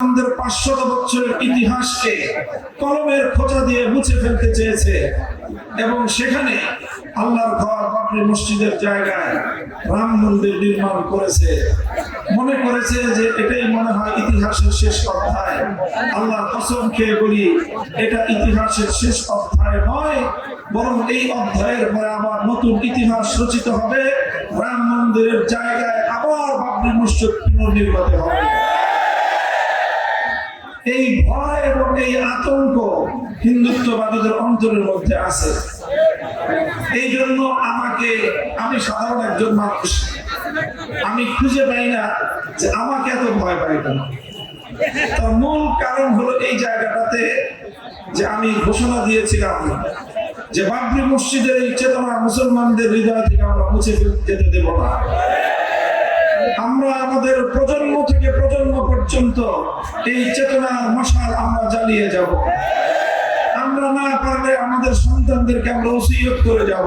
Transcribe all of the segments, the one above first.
আমাদের 500 বছরের ইতিহাসকে কলমের খোঁচা দিয়ে মুছে ফেলতে চেয়েছে এবং সেখানে আল্লাহর ঘর বাবরি মসজিদের জায়গায় রাম মন্দির নির্মাণ করেছে। মনে করেছে যে এটাই মনে হয় ইতিহাসের শেষ অধ্যায়। আল্লাহর কসম খেয়ে বলি, এটা ইতিহাসের শেষ অধ্যায় নয়, বরং এই অধ্যায়ের পরে আবার নতুন ইতিহাস রচিত হবে। রাম মন্দিরের জায়গায় আবার বাবরি মসজিদ পুনর্নির্মিত হবে। এই ভয় এবং এই আতঙ্ক হিন্দুত্ববাদীদের অন্তরের মধ্যে আছে। এই জন্য আমি সাধারণ একজন মানুষ, আমি খুঁজে পাই না যে আমাকে এত ভয় পাই কেন। তার মূল কারণ হলো এই জায়গাটাতে যে আমি ঘোষণা দিয়েছিলাম যে বাবরি মসজিদের এই চেতনা মুসলমানদের হৃদয় থেকে আমরা মুছে যেতে দেব না। আমরা আমাদের প্রজন্ম থেকে প্রজন্ম পর্যন্ত এই চেতনার মশাল আমরা জ্বালিয়ে যাব। আমরা না পারলে আমাদের সন্তানদেরকে আমরা ওসিয়ত করে যাব,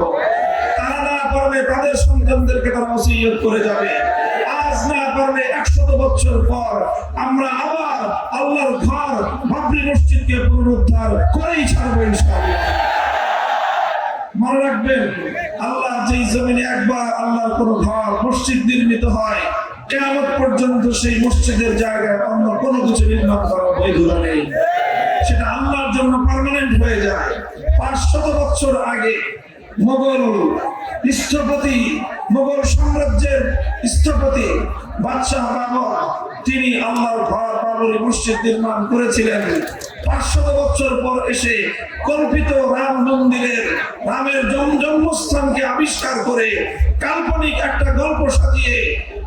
তারা না পারলে তাদের সন্তানদেরকে তারা ওসিয়ত করে যাবে। আজ না পারলে 100 বছর পর আমরা আবার আল্লাহর ঘর বাবরি মসজিদকে পুনরুদ্ধার করেই ছাড়বো ইনশাআল্লাহ। মনে রাখবেন, আল্লাহ যেই জমিনে একবার আল্লাহর কোন ঘর মসজিদ নির্মিত হয়, কিয়ামত পর্যন্ত সেই মসজিদের জায়গায় অন্য কোনো কিছু নির্মাণ করা বৈধতা নেই। সেটা আল্লাহর জন্য পার্মানেন্ট হয়ে যায়। 500 বছর আগে মোগল স্থপতি, মোগল সাম্রাজ্যের স্থপতি বাদশাহ বাবর, তিনি আল্লাহর ঘর বাবরি মসজিদ নির্মাণ করেছিলেন। 500 বছর পর এসে কল্পিত রাম মন্দিরের রামের জন্মস্থানকে আবিষ্কার করে কাল্পনিক একটা গল্প সাজিয়ে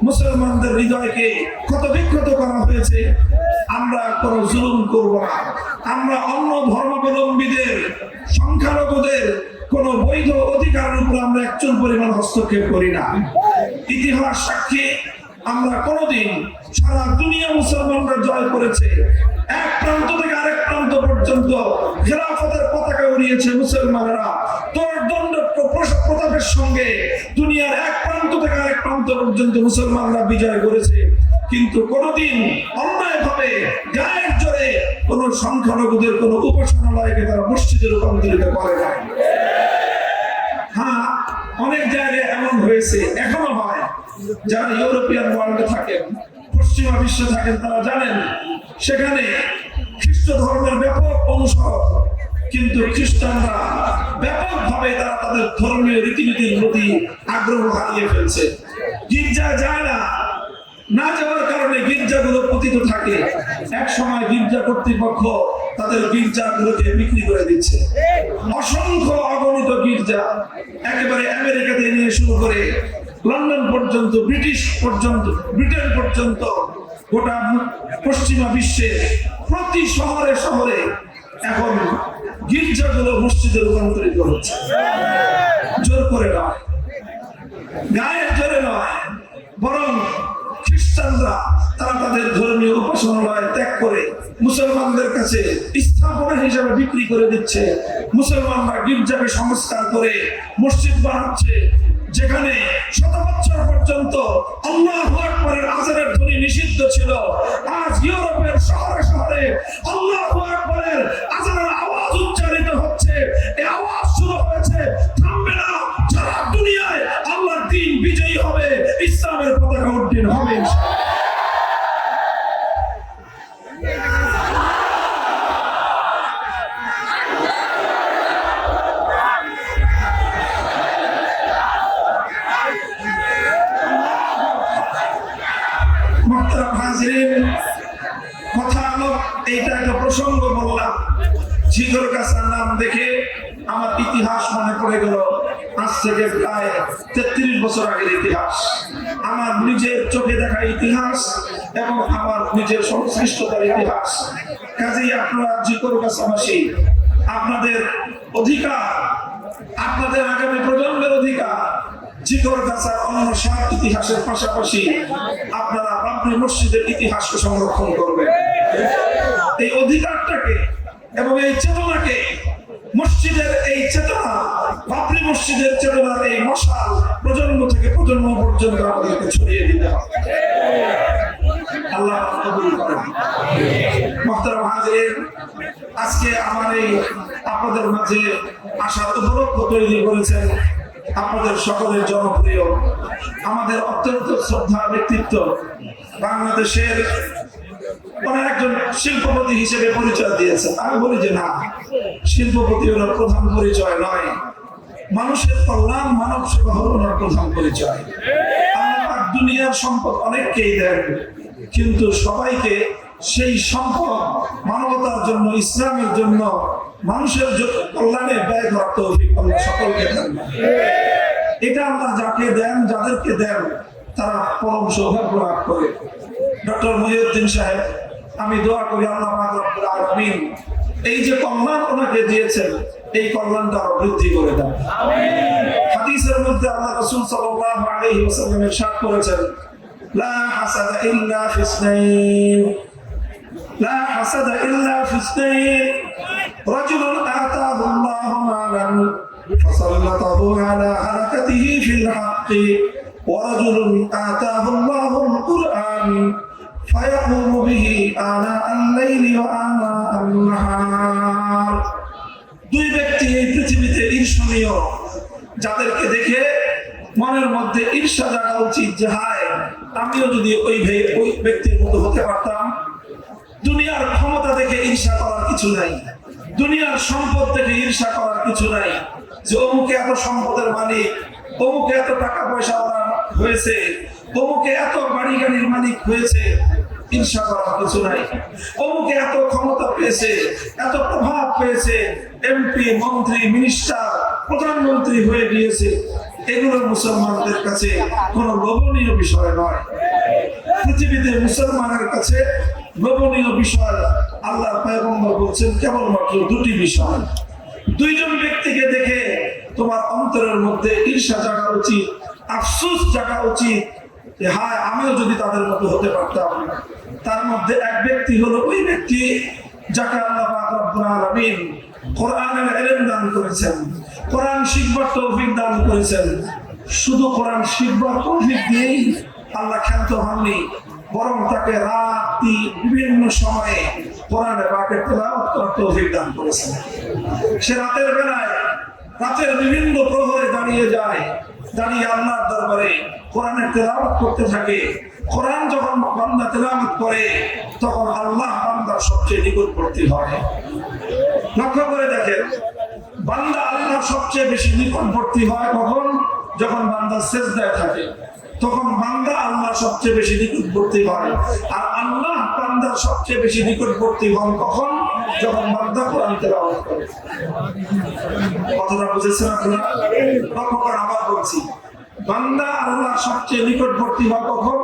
মুসলমানদের হৃদয়কে ক্ষতবিক্ষত করা হয়েছে। আমরা কোনো জুলুম করব না। আমরা অন্য ধর্মাবলম্বীদের, সংখ্যালঘুদের কোন বৈধ অধিকারের উপর আমরা একচুল পরিমাণ হস্তক্ষেপ করি না। ইতিহাস সাক্ষী, আমরা কোনদিন সারা দুনিয়া মুসলমানরা জয় করেছে। এক প্রান্ত থেকে আরেক প্রান্ত পর্যন্ত খেলাফতের পতাকা উড়িয়েছে মুসলমানরা। তোর দণ্ড প্রতাপের সঙ্গে দুনিয়ার এক প্রান্ত থেকে আরেক প্রান্ত পর্যন্ত মুসলমানরা বিজয় করেছে। কিন্তু কোনদিন অন্যায়ভাবে গায়ের জোরে কোন সংখ্যালঘুদের কোন উপাসনালয়কে তারা মসজিদে রূপান্তরিত করে না। হ্যাঁ, অনেক জায়গায় এমন হয়েছে, এখনো হয়। যারা ইউরোপিয়ান ওয়ার্ল্ডে থাকেন, পশ্চিমা বিশ্বে থাকেন, তারা জানেন সেখানে খ্রিস্ট ধর্মের ব্যাপক অনুসরণ, কিন্তু খ্রিস্টানরা ব্যাপকভাবে তারা তাদের ধর্মীয় রীতিনীতির প্রতি আগ্রহ হারিয়ে ফেলছে। গির্জা যায় না, না যাওয়ার কারণে গির্জাগুলো পতিত থাকে। এক সময় গির্জা কর্তৃপক্ষ তাদের গির্জাগুলোকে বিক্রি করে দিচ্ছে। অসংখ্য অগণিত গির্জা একেবারে আমেরিকাতে নিয়ে শুরু করে লন্ডন পর্যন্ত, ব্রিটেন পর্যন্ত, গোটা পশ্চিমা বিশ্বে প্রতি শহরে শহরে এখন গির্জাগুলো মসজিদে রূপান্তরিত হচ্ছে। জোর করে নয়, গায়ের জোরে নয়, বরং খ্রিস্টানরা তারা তাদের ধর্মীয় উপাসনালয় ত্যাগ করে মুসলমানদের কাছে স্থাপনা হিসেবে বিক্রি করে দিচ্ছে। মুসলমানরা গির্জাকে সংস্কার করে মসজিদ বানাচ্ছে, যেখানে 100 বছর পর্যন্ত আল্লাহু আকবারের আযানের ধ্বনি নিষিদ্ধ ছিল। আজ ইউরোপের শহরে শহরে আল্লাহু আকবারের আযানের আওয়াজ উচ্চারিত হচ্ছে। এই আওয়াজ শুরু হয়েছে, থামবে না। সারা দুনিয়ায় আল্লাহর দ্বীন বিজয়ী হবে, ইসলামের পতাকা উড্ডীন হবে। কথা হলো, এইটা একটা প্রসঙ্গ বললাম। ঝিকর গাছার নাম দেখে আমার ইতিহাস মনে পড়ে গেল। আজ থেকে প্রায় 33 বছর আগের ইতিহাস, আমার নিজের চোখে দেখা ইতিহাস এবং আমার নিজের সংশ্লিষ্টতার ইতিহাস। কাজেই আপনারা ঝিকর গাছাবাসী, আপনাদের অধিকার, আপনাদের আগামী প্রজন্মের অধিকার, ঝিকর গাছার অন্য সব ইতিহাসের পাশাপাশি আপনারা বাবরি মসজিদের ইতিহাসকে সংরক্ষণ করবেন। এই অধিকারটাকে এবং এই চেতনাকে, মসজিদের এই চেতনা, বাবরি মসজিদের চেতনার এই মশাল প্রজন্ম থেকে প্রজন্ম পর্যন্ত আমাদেরকে ছড়িয়ে দিতে হবে। আল্লাহ কবুল করেন। মুহতারাম হাজিরিন, আজকে আমার এই আপনাদের মাঝে আসার উপলক্ষ তৈরি করেছেন আপনাদের সকলের জনপ্রিয়, আমাদের অত্যন্ত শ্রদ্ধা ব্যক্তিত্ব, বাংলাদেশের একজন শিল্পপতি হিসেবে পরিচয় দিয়েছেন। আমি বলি যে না, শিল্পপতি হলো প্রধান পরিচয় নয়, মানুষের কল্যাণ, মানব সেবা হলো ওনার প্রধান পরিচয়। আল্লাহ দুনিয়ার সম্পদ অনেককেই দেন, কিন্তু সবাইকে সেই সম্পদ মানবতার জন্য, ইসলামের জন্য, মানুষের কল্যাণে ব্যয় করার তৌফিক আল্লাহ সকলকে দেন। এটা আল্লাহ যাকে দেন, যাদেরকে দেন, তারা পরম সৌভাগ্য লাভ করে। ডক্টর মহিউদ্দিন সাহেব, আমি দোয়া করি আল্লাহ পাক রব্বুল আলামিন এই যে কল্যাণ ওনাকে দিয়েছেন, এই কল্যাণটা আরো বৃদ্ধি করে দেন। হাদিসের মধ্যে আল্লাহ রাসূল সাল্লাল্লাহু আলাইহি ওয়াসাল্লাম ইরশাদ করেছেন, লা হাসাদা ইল্লা ফিসনাইন, লা হাসাদা ইল্লা ফিসনাইন, রাজুলুন আতাহু আল্লাহু মালান ফাসাল্লাতাহু আলা হারাকাতিহি ফিল হাক্কি, ওয়া রাজুলুন আতাহু আল্লাহুল কুরআন ফায়াকুমু বিহি আনা আল-লাইলি ওয়া আনা আন-নাহার। দুই ব্যক্তি এই পৃথিবীতে ঈর্ষণীয়, যাদেরকে দেখে মনের মধ্যে ঈর্ষা জাগা উচিত যে হায়, আমিও যদি ওই ব্যক্তির মতো হতে পারতাম। দুনিয়ার ক্ষমতা দেখে ঈর্ষা করার কিছু নাই, দুনিয়ার সম্পদ দেখে ঈর্ষা করার কিছু নাই, যে অমুকে এত সম্পদের মালিক, অমুকে এত টাকা পয়সা হয়েছে, অমুকে এত বাড়ি গাড়ির মালিক হয়েছে, ঈর্ষা করার কিছু নাই। অমুকে এত ক্ষমতা পেয়েছে, এত প্রভাব পেয়েছে, এমপি, মন্ত্রী, মিনিস্টার, প্রধানমন্ত্রী হয়ে গিয়েছে, এগুলো মুসলমানদের কাছে কোনো লোভনীয় বিষয় নয়। পৃথিবীতে মুসলমানের কাছে লোভনীয় বিষয় আল্লাহর পয়গম্বর বলছেন কেবলমাত্র দুটি বিষয়। দুইজন ব্যক্তিকে দেখে তোমার অন্তরের মধ্যে ঈর্ষা জাগা উচিত, আফসোস জাগা উচিত যে হায়, আমিও যদি তাদের মতো হতে পারতাম। তার মধ্যে এক ব্যক্তি হলো ওই ব্যক্তি যাকে আল্লাহ পাক রব্বুল আলামিন কোরআনের ইলম দান করেছেন, কোরআন শিখবার তৌফিক দান করেছেন। শুধু কোরআন শিখবার তৌফিক দিয়েই আল্লাহ ক্ষান্ত হননি, বরং তাকে রাতি বিভিন্ন সময়ে কোরআনে পাকের তেলাওয়াত করার তৌফিক দান করেছেন। সে রাতের বেলায়, রাতের বিভিন্ন প্রহরে দাঁড়িয়ে যায়, দাঁড়িয়ে আল্লাহর দরবারে কোরআনের তেলাওয়াত করতে থাকে। কোরআন যখন বান্দা তেলাওয়াত করে, তখন আল্লাহ বান্দার সবচেয়ে নিকটবর্তী হয়। লক্ষ্য করে দেখেন, বান্দা আল্লাহর সবচেয়ে বেশি নিকটবর্তী হয় কখন? যখন বান্দা সিজদায় থাকে, তখন বান্দা আল্লাহ সবচেয়ে বেশি নিকটবর্তী হয়। আর আল্লাহ বান্দার সবচেয়ে বেশি নিকটবর্তী হন কখন? যখন বান্দা কোরআন তেলাওয়াত করে। কথাটা বুঝেছেন আপনারা? লক্ষ্য করে আবার বলছি, বান্দা আল্লাহ সবচেয়ে নিকটবর্তী হয় কখন?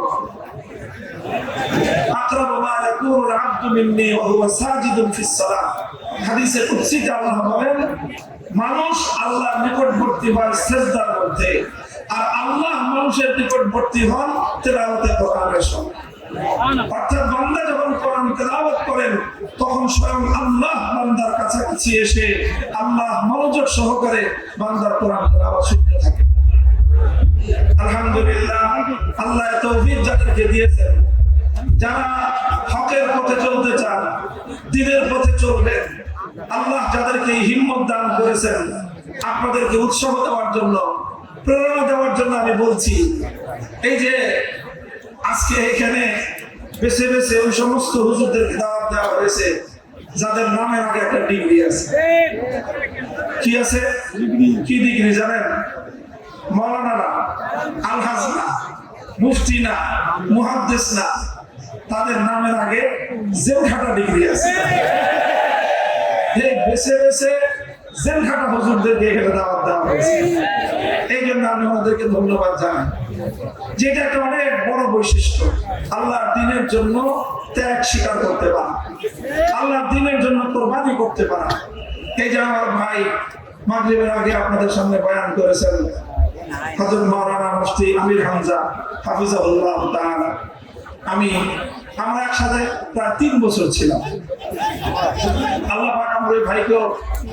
আকরাবু মা ইয়াকুনুল আবদু মিন্নী ওয়া হুয়া সাজিদুন ফিস সালাহ। হাদিসে কুদসিতে আল্লাহ বলেন, মানুষ আল্লাহর নিকটবর্তী হয় সিজদার মধ্যে, আর আল্লাহ মানুষের নিকটবর্তী হন তেলাওয়াতে কোরআনের সময়। অর্থাৎ বান্দা যখন কোরআন তেলাওয়াত করেন, তখন স্বয়ং আল্লাহ বান্দার কাছাকাছি এসে আল্লাহ মনোযোগ সহকারে বান্দার কোরআন তেলাওয়াত শুনতে থাকে। আলহামদুলিল্লাহ, আল্লাহ তৌফিক যাদেরকে দিয়েছেন, যারা হকের পথে চলতে চান, দ্বীনের পথে চলবেন, আল্লাহ যাদেরকে হিম্মত দান করেছেন, আপনাদেরকে উৎসাহ দেওয়ার জন্য, প্রেরণা দেওয়ার জন্য আমি বলছি, এই যে আজকে এখানে বেছে বেছে ওই সমস্ত হুজুরদেরকে দাওয়াত দেওয়া হয়েছে যাদের নামের আগে একটা ডিগ্রি আছে। কি আছে? কি ডিগ্রি জানেন? মাওলানা না, আলহাজ না, মুফতি না, মুহাদ্দিস না, তাদের নামের আগে জেলখাটা ডিগ্রি আছে। এই বেছে বেছে জেলখাটা হুজুরদেরকে এখানে দাওয়াত দেওয়া হয়েছে। এই জন্য আমি ওনাদেরকে ধন্যবাদ জানাই। যেটা একটা অনেক বড় বৈশিষ্ট্য, আল্লাহর দ্বীনের জন্য ত্যাগ স্বীকার করতে পারা, আল্লাহর দ্বীনের জন্য কোরবানি করতে পারা। এই যে আমার ভাই মাগরিবের আগে আপনাদের সামনে বয়ান করেছেন হযরত মাওলানা মুফতি আমির হামজা হাফিজাহুল্লাহ তাআলা। আমরা একসাথে প্রায় 3 বছর ছিলাম। আল্লাহ পাক আমার ওই ভাইকেও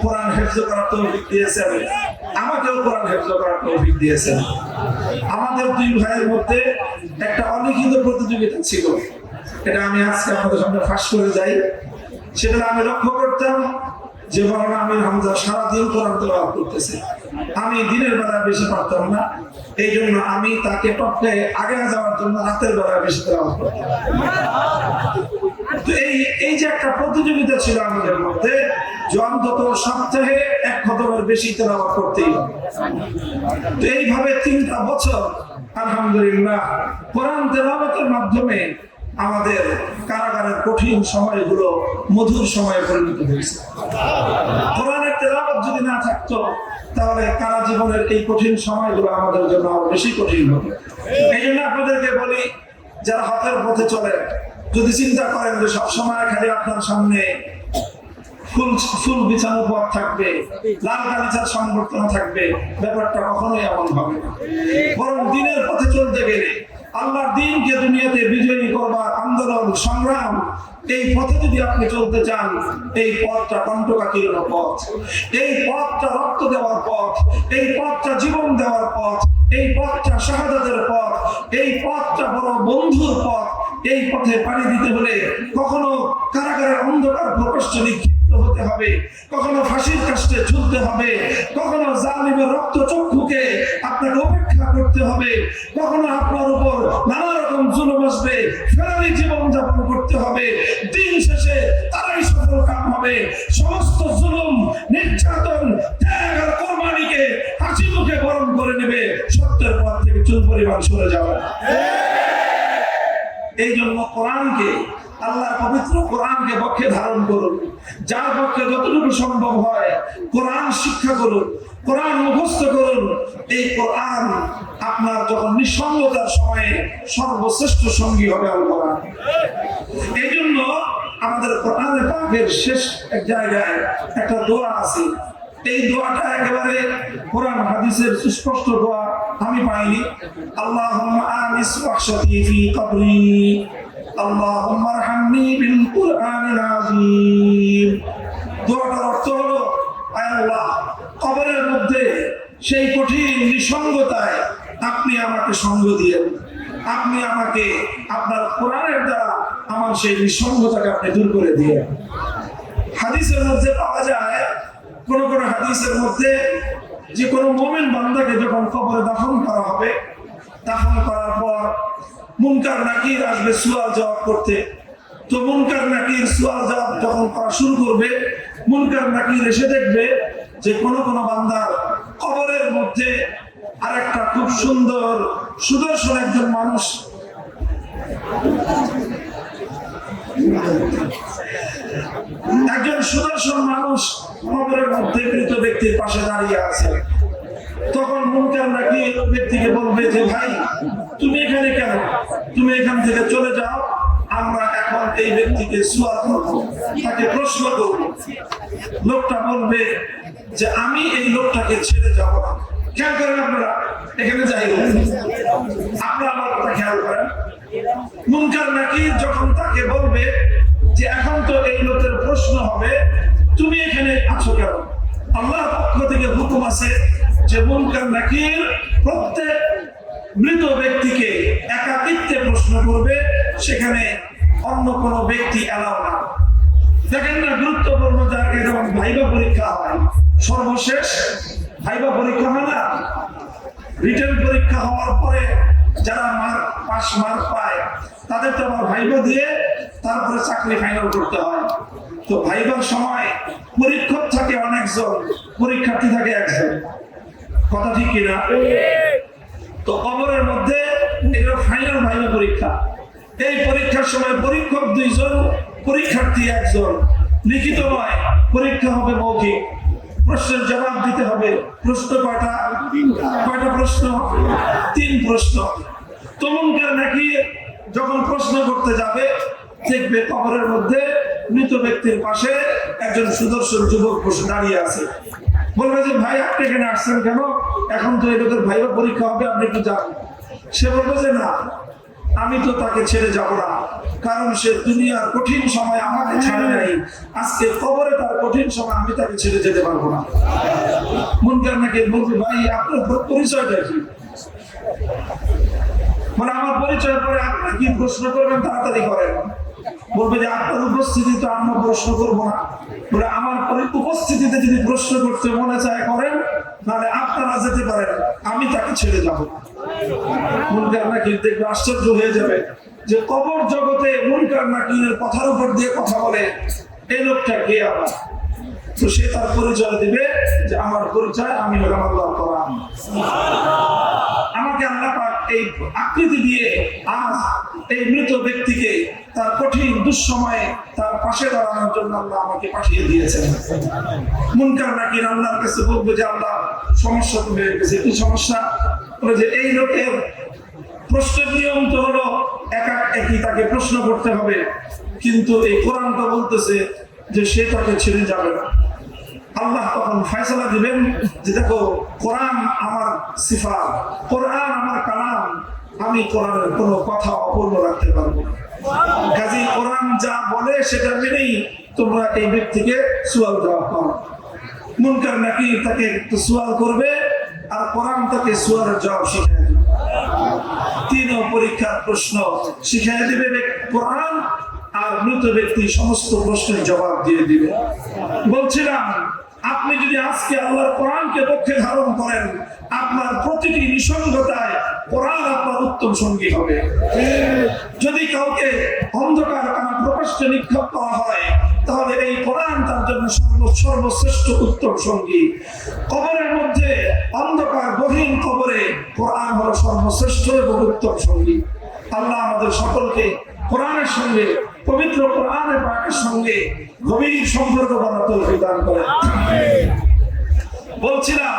কোরআন হেফজ করার তৌফিক দিয়েছেন, আমাকেও কোরআন হেফজ করার তৌফিক দিয়েছেন। আমাদের দুই ভাইয়ের মধ্যে একটা অলিখিত প্রতিযোগিতা ছিল। এটা আমি আজকে আপনাদের সামনে ফাঁস করে যাই। সেটা আমি লক্ষ্য করতাম যে মাওলানা আমির হামজা সারাদিন কোরআন তেলাওয়াত করতেছে, আমি দিনের বেলা বেশি পারতাম না, এই জন্য আমি তাকে টপকে আগে যাওয়ার জন্য রাতের বেলা বেশি তেলাওয়াত করতাম। তো এই যে একটা প্রতিযোগিতা ছিল আমাদের মধ্যে, যে অন্তত সপ্তাহে এক খতমের বেশি তেলাওয়াত করতেই হবে। তো এইভাবে 3টা বছর আলহামদুলিল্লাহ কোরআন তেলাওয়াতের মাধ্যমে আমাদের কারাগারের কঠিন সময়গুলো মধুর সময়ে পরিণত হয়েছে। কোরআনের তেলাওয়াত যদি না থাকতো তাহলে কারা জীবনের এই কঠিন সময়গুলো আমাদের জন্য আরো বেশি কঠিন হতো। এই জন্য আপনাদেরকে বলি, যারা হকের পথে চলে, যদি চিন্তা করেন যে সবসময় খালি আপনার সামনে ফুল বিছানো পথ থাকবে, লাল গালিচার সংবর্ধনা থাকবে, ব্যাপারটা কখনোই এমন হবে না। বরং দিনের পথে চলতে গেলে, আল্লাহর দ্বীনকে দুনিয়াতে বিজয়ী করবার আন্দোলন সংগ্রাম, এই পথে যদি আপনি চলতে চান, এই পথটা কণ্টকাকীর্ণ পথ, এই পথটা রক্ত দেওয়ার পথ, এই পথটা জীবন দেওয়ার পথ, এই পথটা শাহাদাতের পথ, এই পথটা বড় বন্ধুর পথ। এই পথে পাড়ি দিতে হলে কখনো কারাগারের অন্ধকার প্রকোষ্ঠে নিক্ষিপ্ত হতে হবে, কখনো ফাঁসির কাষ্টে ঝুলতে হবে, কখনো জালিমের রক্ত চক্ষুকে আপনাকে উপেক্ষা করতে হবে, কখনো আপনার উপর নানা রকম জুলুম আসবে, ফেরারি জীবন যাপন করতে হবে। দিন শেষে তারাই সফল কাম হবে। সমস্ত জুলুম, নির্যাতন, ত্যাগ আর কোরবানিকে হাসি মুখে বরণ করে নেবে, সত্যের পথ থেকে চুল পরিমাণ সরে যাবে। এই জন্য কোরআনকে, আল্লাহর পবিত্র কোরআনকে পক্ষে ধারণ করুন। যার পক্ষে যতটুকু সম্ভব হয় কোরআন শিক্ষা করুন, কোরআন মুখস্থ করুন। এই কোরআন আপনার যখন নিঃসঙ্গতার সময়ে সর্বশ্রেষ্ঠ সঙ্গী হবে আল কোরআন। এই জন্য আমাদের কোরআনে পাকের শেষ এক জায়গায় একটা দোয়া আছে। এই দোয়াটা একেবারে কোরআন হাদিসের সুস্পষ্ট দোয়া, আমি পাইনি। আল্লাহুম্মা আনিস ওয়াহশাতি ফি কবরি, আল্লাহুম্মা আরহামনি বিল কুরআনিল আযীম। দোয়াটার অর্থ হলো, আয় আল্লাহ, কবরের মধ্যে সেই কঠিন নিঃসঙ্গতায় আপনি আমাকে সঙ্গ দিয়েন, আপনি আমাকে আপনার কোরআনের দ্বারা আমার সেই নিঃসঙ্গতাকে আপনি দূর করে দিয়েন। হাদিসের মধ্যে পাওয়া যায়, কোন কোন হাদিসের মধ্যে, যে কোন মুমিন বান্দাকে যখন কবরে দাফন করা হবে, দাফন করার পর মুনকার নাকির আসবে সুয়াল জবাব করতে। তো মুনকার নাকির সুয়াল জবাব যখন করা শুরু করবে, মুনকার নাকির এসে দেখবে যে কোন কোন বান্দার কবরের মধ্যে আরেকটা খুব সুন্দর সুদর্শন একজন মানুষ, একজন সুদর্শন মানুষ কবরের মধ্যে মৃত ব্যক্তির পাশে দাঁড়িয়ে আছে। তখন মুনকার নাকির ব্যক্তিকে বলবে যে, ভাই তুমি এখানে কেন? তুমি এখান থেকে চলে যাও, আমরা এখন এই ব্যক্তিকে সুয়াল করব, তাকে প্রশ্ন করব। লোকটা বলবে যে, আমি এই লোকটাকে ছেড়ে যাব না। খেয়াল করেন আপনারা, এখানে যাই, আপনারা আমার কথা খেয়াল করেন। মুনকার নাকির যখন তাকে বলবে যে, এখন তো এই লোকের প্রশ্ন হবে, তুমি এখানে আছো কেন? আল্লাহর পক্ষ থেকে হুকুম আছে যে মুনকার নাকির প্রত্যেক মৃত ব্যক্তিকে একাকিত্বে প্রশ্ন করবে, সেখানে অন্য কোন ব্যক্তি এলাও না। দেখেন না, গুরুত্বপূর্ণ জায়গায় যখন ভাইবা পরীক্ষা হয়, সর্বশেষ ভাইবা পরীক্ষা হয় না, রিটেন পরীক্ষা হওয়ার পরে যারা পাস মার্ক পায় তাদের তো আবার ভাইবা দিয়ে তারপরে চাকরি ফাইনাল করতে হয়। তো ভাইবার সময় পরীক্ষক থাকে অনেকজন, পরীক্ষার্থী থাকে একজন। কথা ঠিক কিনা? তো কবরের মধ্যে এগুলো ফাইনাল ভাইবা পরীক্ষা। এই পরীক্ষার সময় পরীক্ষক 2 জন, পরীক্ষার্থী 1 জন। লিখিত নয়, পরীক্ষা হবে মৌখিক, প্রশ্নের জবাব দিতে হবে। প্রশ্ন কয়টা? প্রশ্ন? 3 প্রশ্ন। তো মুনকার নাকির যখন প্রশ্ন করতে যাবে, দেখবে কবরের মধ্যে মৃত ব্যক্তির পাশে একজন সুদর্শন যুবক বসে দাঁড়িয়ে আছে। বলবে যে, ভাই আপনি এখানে আসছেন কেন? এখন তো এই লোকের ভাইবা পরীক্ষা হবে, আপনি একটু যান। সে বলবে যে, না, আমি তো তাকে ছেড়ে যাব না, কারণ সে দুনিয়ার কঠিন সময় আমাকে ছাড়ে নাই, আজকে কবরে তার কঠিন সময় আমি তাকে ছেড়ে যেতে পারবো না। মুনকার নাকির বলবে, ভাই আপনার পরিচয়টা কি? মানে আমার পরিচয় পরে আপনারা কি প্রশ্ন করবেন তাড়াতাড়ি করেন। বলবে যে আপনার উপস্থিতি তো আমরা প্রশ্ন করবো না, বলে আমার উপস্থিতিতে যদি প্রশ্ন করতে মনে চায় করেন, নাহলে আপনারা যেতে পারেন, আমি তাকে ছেড়ে যাবো। মুনকার নাকির দেখবে আশ্চর্য হয়ে যাবে যে কবর জগতে মুনকার নাকিরের কথার উপর দিয়ে কথা বলে এই লোকটা কে আবার। তো সে তার পরিচয় দিবে যে আমার পরিচয় আমি হলাম আল্লাহর কোরআন। আমাকে আল্লাহ পাক এই আকৃতি দিয়ে আজ এই মৃত ব্যক্তিকে তার কঠিন দুঃসময়ে তার পাশে দাঁড়ানোর জন্য আল্লাহ আমাকে পাঠিয়ে দিয়েছেন। মুনকার নাকির আল্লাহর কাছে বলবে যে আল্লাহ সমস্যা তো হয়ে গেছে। কি সমস্যা? বলে যে এই লোকের প্রশ্নের নিয়ম তো হলো একই তাকে প্রশ্ন করতে হবে, কিন্তু এই কোরআনটা বলতেছে যে সে তাকে ছেড়ে যাবে না। আল্লাহ তখন ফয়সালা দিবেন যে দেখো কোরআন আমার সিফাত, কোরআন আমার কালাম, আমি কোরআনের কোনো কথা অপূর্ণ রাখতে পারবো না। কাজী কোরআন যা বলে সেটা মেনেই তোমরা এই ব্যক্তিকে সুয়াল জবাব করো। মুনকার নাকির তাকে একটু সুয়াল করবে আর কোরআন তাকে সুয়ালের জবাব শিখিয়ে দেবে। তিন পরীক্ষার প্রশ্ন শিখিয়ে দেবে কোরআন, আর মৃত ব্যক্তি সমস্ত প্রশ্নের জবাব দিয়ে দিবে। বলছিলাম আপনি যদি আজকে আল্লাহর কোরআনকে পক্ষে ধারণ করেন, আপনার প্রতিটি নিঃসঙ্গতায় কোরআন আপনার উত্তম সঙ্গী হবে। যদি কাউকে অন্ধকার কানা প্রকাশ্যে নিক্ষেপ করা হয়, তাহলে এই কোরআন তার জন্য সর্বশ্রেষ্ঠ উত্তম সঙ্গী। কবরের মধ্যে অন্ধকার গহীন কবরে কোরআন হলো সর্বশ্রেষ্ঠ এবং উত্তম সঙ্গী। আল্লাহ আমাদের সকলকে কোরআনের সঙ্গে, পবিত্র কোরআনের পাকের সঙ্গে গভীর সম্পর্ক বানাতে তৌফিক দান করেন। বলছিলাম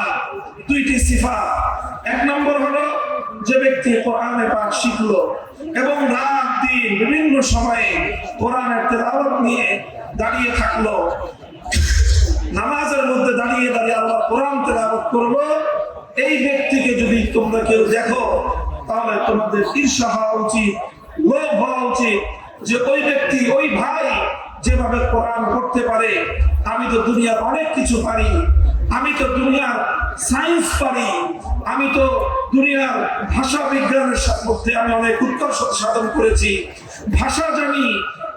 দুইটি সিফাত। এক নম্বর হলো যে ব্যক্তি কোরআনের পাক শিখলো এবং রাত দিন বিভিন্ন সময়ে কোরআনের তেলাওয়াত নিয়ে দাঁড়িয়ে থাকলো, নামাজের মধ্যে দাঁড়িয়ে দাঁড়িয়ে আল্লাহ কোরআন তেলাওয়াত করলো, এই ব্যক্তিকে যদি তোমরা কেউ দেখো তাহলে তোমাদের ঈর্ষা হওয়া উচিত, লোভ হওয়া উচিত যে ওই ব্যক্তি, ওই ভাই যেভাবে কোরআন পড়তে পারে, আমি তো দুনিয়ার অনেক কিছু পারি, আমি তো দুনিয়ার সায়েন্স পারি, আমি তো দুনিয়ার ভাষা বিজ্ঞানের মধ্যে আমি অনেক উৎকর্ষ সাধন করেছি, ভাষা জানি,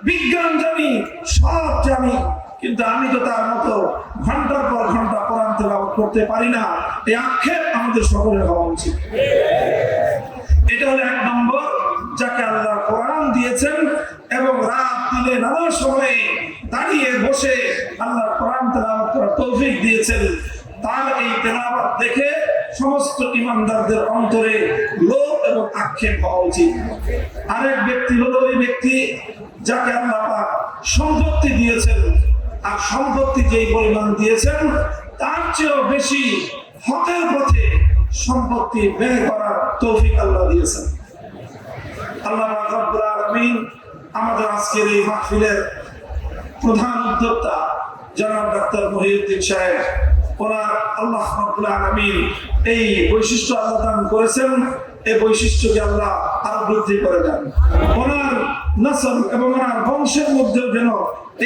বিজ্ঞান জানি, সব জানি, কিন্তু আমি তো তার মতো ঘন্টার পর ঘন্টা কোরআন তেলাওয়াত করতে পারি না। এই আক্ষেপ আমাদের সকলের হওয়া উচিত। এটা হলো এক নম্বর, যাকে আল্লাহ কোরআন দিয়েছেন এবং রাত দিনে নানা সময়ে দাঁড়িয়ে বসে আল্লাহ কোরআন তেলাওয়াত করার তৌফিক দিয়েছেন। তার এই তেলাওয়াত দেখে সমস্ত ইমানদারদের অন্তরে লোভ এবং আক্ষেপ হওয়া উচিত। আরেক ব্যক্তি হলো ওই ব্যক্তি যাকে আল্লাহ পাক সম্পত্তি দিয়েছেন, আর সম্পত্তি যেই পরিমাণ দিয়েছেন তার চেয়েও বেশি হকের পথে সম্পত্তি ব্যয় করার তৌফিক আল্লাহ দিয়েছেন। আল্লাহ রাব্বুল আলামিন আমাদের আজকের এই মাহফিলের প্রধান উদ্যোক্তা জনাব ডাক্তার মহিউদ্দিন সাহেব, ওনার আল্লাহ রাব্বুল আলামিন এই বৈশিষ্ট্য আল্লাহ দান করেছেন, এই বৈশিষ্ট্যকে আল্লাহ আরো বৃদ্ধি করে দেন। ওনার নসল এবং ওনার বংশের মধ্যেও যেন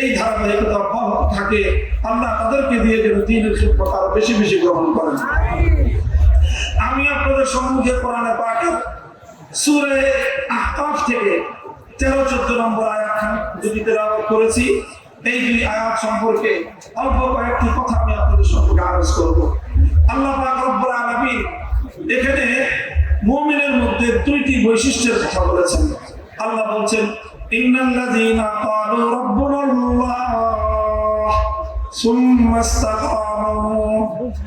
এই ধারাবাহিকতা অব্যাহত থাকে। আল্লাহ তাদেরকে দিয়ে যেন দ্বীনের খিদমত আরো বেশি বেশি গ্রহণ করেন। আমি আপনাদের সম্মুখে কোরআনে পাকের সূরা আহকাফ থেকে 13-14 নম্বর আয়াত যদি তেলাওয়াত করেছি, এই দুই আয়াত সম্পর্কে অল্প কয়েকটি কথা আমি আপনাদের সম্পর্কে আলোচনা করব। আল্লাহ পাক রব্বুল আলামিন এখানে মুমিনের মধ্যে দুইটি বৈশিষ্ট্যের কথা বলেছেন। আল্লাহ বলছেন, ইন্নাল্লাযীনা ক্বালু রাব্বুনাল্লাহ সুম্মা ইসতাকামু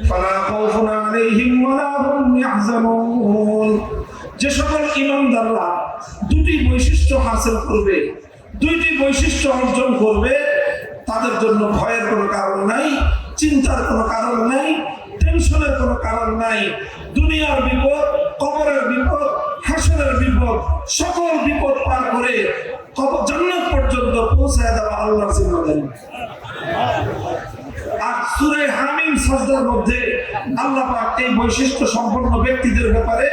ফালা খাউফুন আলাইহিম ওয়ালা হুম ইয়াহজানুন। যে সকল ঈমানদাররা দুটি বৈশিষ্ট্য হাসিল করবে, দুইটি বৈশিষ্ট্য অর্জন করবে, তাদের জন্য ভয়ের কোনো কারণ নাই, চিন্তার কোনো কারণ নাই, টেনশনের কোনো কারণ নাই। দুনিয়ার বিপদ, কবরের বিপদ, হাসরের বিপদ, সকল বিপদ পার করে জান্নাত পর্যন্ত পৌঁছায় দেওয়া আল্লাহর জিম্মাদারি। আর সূরা হামিম সাজদার মধ্যে আল্লাহ পাক এই বৈশিষ্ট্য সম্পন্ন ব্যক্তিদের ব্যাপারে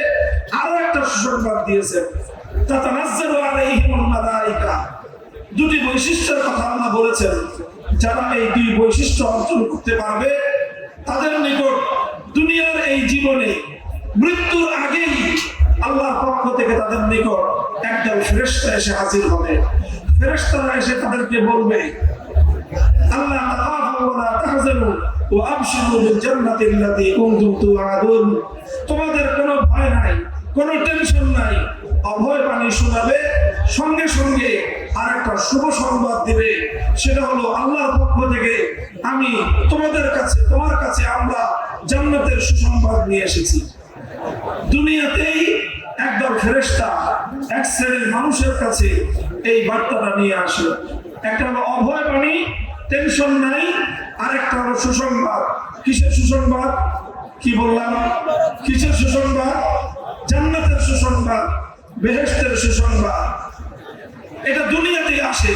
আরো একটা সুসংবাদ দিয়েছেন। তাতানাজ্জালু আলাইহিমুল মালায়েকা, দুটি বৈশিষ্ট্যের কথা আল্লাহ বলেছেন। যারা এই দুই বৈশিষ্ট্য অর্জন করতে পারবে তাদের নিকট দুনিয়ার এই জীবনে মৃত্যুর আগেই আল্লাহর পক্ষ থেকে তাদের নিকট একদল ফেরেশতা এসে হাজির হবে। ফেরেশতারা এসে তাদেরকে বলবে, আল্লাহ তাখাফু ওয়া লা তাহজানু ওয়া আবশিরু বিল জান্নাতি আল্লাতী কুনতুম তুআদুন। তোমাদের কোনো ভয় নাই, কোনো টেনশন নাই। অভয় বাণী শোনাবে, সঙ্গে সঙ্গে আরেকটা শুভ সংবাদ দিবে, সেটা হলো আল্লাহর পক্ষ থেকে আমি তোমাদের কাছে, তোমার কাছে আমরা জান্নাতের সুসংবাদ নিয়ে এসেছি। দুনিয়াতেই একদল ফেরেশতা এক শ্রেণীর মানুষের কাছে এই বার্তাটা নিয়ে আসে। একটা হলো অভয় বাণী, টেনশন নাই, আরেকটা হলো সুসংবাদ। কিসের সুসংবাদ? কি বললাম? কিসের সুসংবাদ? জান্নাতের সুসংবাদ, বেহেশতের সুসংবাদ। এটা দুনিয়াতেই আসে।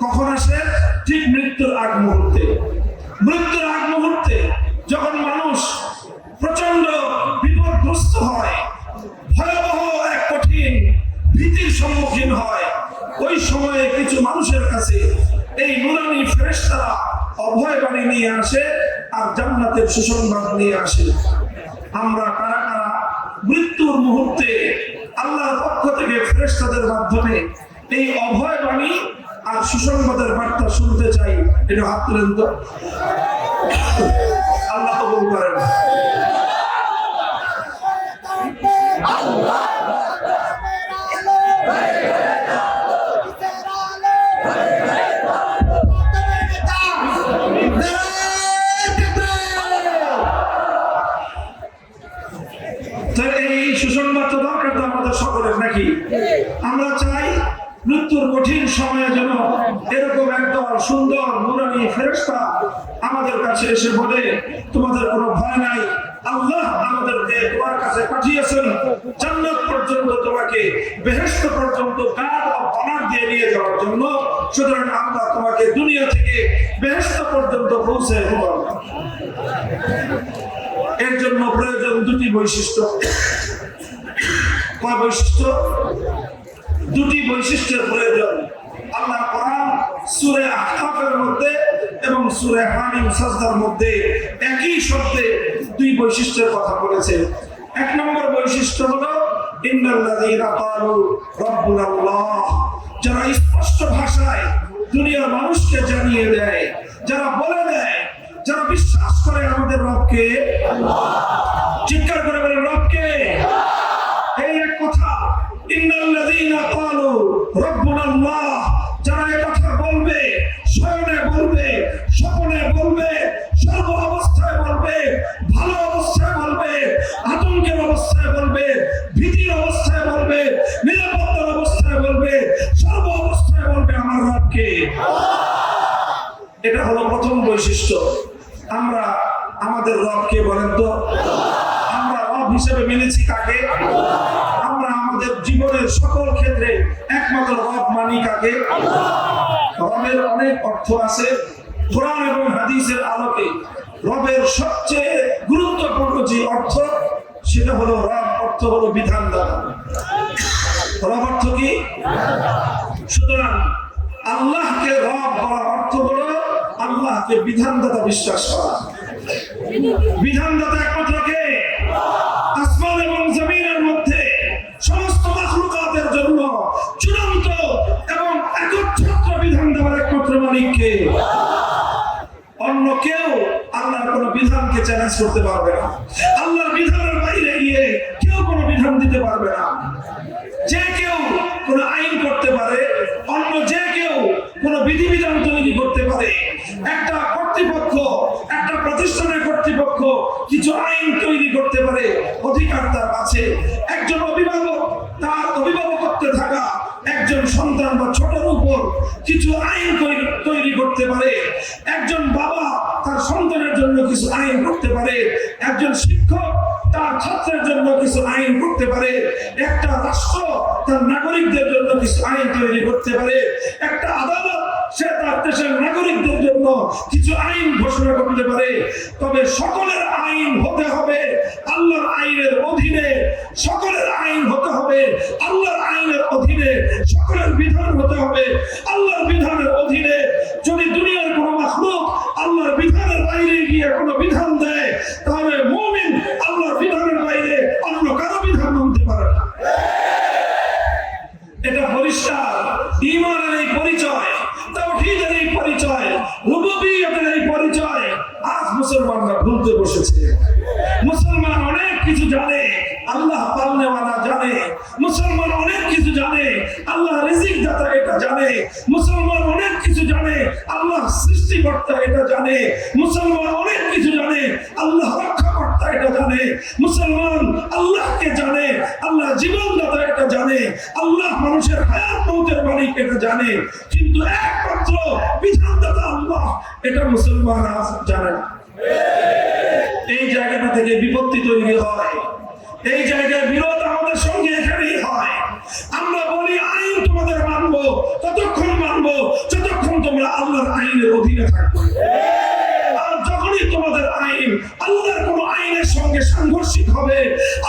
কখন আসে? ঠিক মৃত্যুর আগ মুহূর্তে। মৃত্যুর আগ মুহূর্তে যখন মানুষ প্রচন্ড বিপদগ্রস্ত হয়, ভয়াবহ এক কঠিন ভীতির সম্মুখীন হয়, ওই সময়ে কিছু মানুষের কাছে এই নুরানি ফেরেশতারা অভয় বাণী নিয়ে আসে আর জান্নাতের সুসংবাদ নিয়ে আসে। আমরা কারা কারা মৃত্যুর মুহূর্তে আল্লাহর পক্ষ থেকে ফেরেশতাদের মাধ্যমে এই অভয় বাণী আর সুসংবাদের বার্তা শুনতে চাই? এটা হাত তুলেন তো। আল্লাহ কবুল করেন। এই সুসংবাদ তো দরকার তো আমাদের সকলের, নাকি? আমরা চাই মৃত্যুর কঠিন সময়ে যেন এরকম একদম সুন্দর নুরানি ফেরেশতা আমাদের কাছে এসে বলে, তোমাদের কোনো ভয় নাই, আল্লাহ আমাদেরকে তোমার কাছে পাঠিয়েছেন জান্নাত পর্যন্ত, তোমাকে বেহেশত পর্যন্ত গার্ড অফ অনার দিয়ে নিয়ে যাওয়ার জন্য। সুতরাং আমরা তোমাকে দুনিয়া থেকে বেহেশত পর্যন্ত পৌঁছে দেব। এর জন্য প্রয়োজন দুটি বৈশিষ্ট্য। কয় বৈশিষ্ট্য? দুটি বৈশিষ্ট্যের প্রয়োজন। আল্লাহ কোরআন সূরা আহকাফের মধ্যে এবং সূরা হামিম সাজদার মধ্যে একই শব্দে দুই বৈশিষ্ট্যের কথা বলেছে। এক নম্বর বৈশিষ্ট্য হলো ইন্নাল্লাযীনা ক্বালু রাব্বুনাল্লাহ, যারা স্পষ্ট ভাষায় দুনিয়ার মানুষকে জানিয়ে দেয়, যারা বলে দেয়, যারা বিশ্বাস করে আমাদের রবকে আল্লাহ। চিৎকার করে বলে রবকে। এই এক কথা, ইন্নাল্লাযীনা ক্বালু রাব্বুনাল্লাহ, যারা এই কথা বলবে, শয়নে বলবে, স্বপ্নে বলবে, সর্ব অবস্থায় বলবে, ভালো অবস্থায় বলবে, আতঙ্কের অবস্থায় বলবে, ভীতির অবস্থায় বলবে, নিরাপত্তার অবস্থায় বলবে, সর্ব অবস্থায় বলবে আমার রবকে। এটা হলো প্রথম বৈশিষ্ট্য। আমরা আমাদের রবকে বলেন তো, আমরা রব হিসেবে মেনেছি কাকে? আমরা আমাদের জীবনের সকল ক্ষেত্রে একমাত্র রব মানি কাকে? রবের অনেক অর্থ আছে। কোরআন এবং হাদিসের আলোকে রবের সবচেয়ে গুরুত্বপূর্ণ যে অর্থ, সেটা হলো রব অর্থ হলো বিধানদাতা। রব অর্থ কি? সুতরাং আল্লাহকে রব বলার অর্থ হলো আল্লাহকে বিধানদাতা বিশ্বাস করা। বিধানদাতা একমাত্র কে? আসমান এবং জমিনের মধ্যে সমস্ত মাখলুকাতের জন্য চূড়ান্ত এবং একচ্ছত্র বিধান দেওয়ার একমাত্র মালিক কে? অন্য কেউ আল্লাহর কোন বিধানকে চ্যালেঞ্জ করতে পারবে না। আল্লাহর বিধানের বাইরে গিয়ে কেউ কোনো বিধান দিতে পারবে না। যে কেউ কোন আইন করতে পারে, অন্য যে কেউ কোন বিধিবিধান তৈরি করতে পারে। একটা কর্তৃপক্ষ, একটা প্রতিষ্ঠানের কর্তৃপক্ষ কিছু আইন তৈরি করতে পারে, অধিকার তার আছে। একজন অভিভাবক তার অভিভাবকত্বে থাকা একজন সন্তান বা ছোটর উপর কিছু আইন তৈরি করতে পারে। একজন বাবা তার সন্তানের জন্য কিছু আইন করতে পারে। একজন শিক্ষক তার ছাত্রের জন্য কিছু আইন করতে পারে। একটা রাষ্ট্র তার নাগরিকদের জন্য কিছু আইন তৈরি করতে পারে। একটা আদালত সে তার দেশের নাগরিকদের জন্য কিছু আইন ঘোষণা করতে পারে। তবে সকলের আইন হতে হবে আল্লাহর আইনের অধীনে। সকলের আইন হতে হবে আল্লাহর আইনের অধীনে। সকলের বিধান হতে হবে আল্লাহর বিধানের অধীনে। যদি দুনিয়ার কোনো মাখলুক আল্লাহর বিধানের বাইরে গিয়ে কোনো বিধান দেয়, তাহলে মুমিন আল্লাহর বিধানের বাইরে অন্য কারো বিধান মানতে পারে না। রুবুবিয়তের এই পরিচয় আজ মুসলমানরা ভুলতে বসেছে। মুসলমান অনেক কিছু জানে, আল্লাহ পালনেওয়ালা জানে। মুসলমান অনেক কিছু জানে, আল্লাহ রিজিক দাতা এটা জানে। মুসলমান অনেক কিছু জানে, আল্লাহ সৃষ্টিকর্তা এটা জানে। মুসলমান অনেক কিছু জানে, আল্লাহ রক্ষাকর্তা এটা জানে। মুসলমান আল্লাহকে জানে, আল্লাহ জীবনদাতা এটা জানে, আল্লাহ মানুষের হায়াত মৌতের মালিক এটা জানে। কিন্তু একমাত্র বিধানদাতা আল্লাহ এটা মুসলমান আজ জানে না। এই জায়গাটা থেকে বিপত্তি তৈরি হয়, এই জায়গায় বিরোধ আমাদের সঙ্গে এখানেই হয়। আমরা বলি আইন তোমাদের মানবো, ততক্ষণ মানবো যতক্ষণ তোমরা আল্লাহর আইনের অধীনে থাকবে। আর যখনই তোমাদের আইন আল্লাহর কোন আইনের সঙ্গে সাংঘর্ষিক হবে,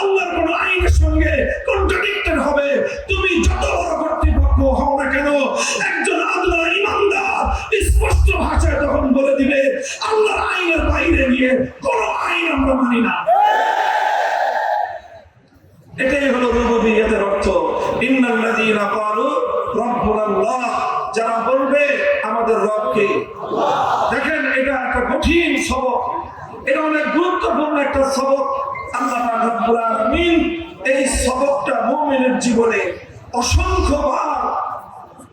আল্লাহর কোন আইনের সঙ্গে কন্ট্রাডিক্টেড হবে, তুমি যত বড় কর্তৃপক্ষ হও না কেন, একজন আল্লাহর ইমানদার স্পষ্ট ভাষায় তখন বলে দিবে আল্লাহর আইনের বাইরে গিয়ে কোন আইন আমরা মানি না। এটাই হলো রুবুবিয়তের অর্থ। ইন্নাল্লাযীনা ক্বালু রাব্বুনাল্লাহ, যারা বলবে আমাদের রবকে। দেখেন এটা একটা কঠিন সবক, এটা অনেক গুরুত্বপূর্ণ একটা সবক। আল্লাহ রাব্বুল আলামিন এই সবকটা মুমিনের জীবনে অসংখ্যবার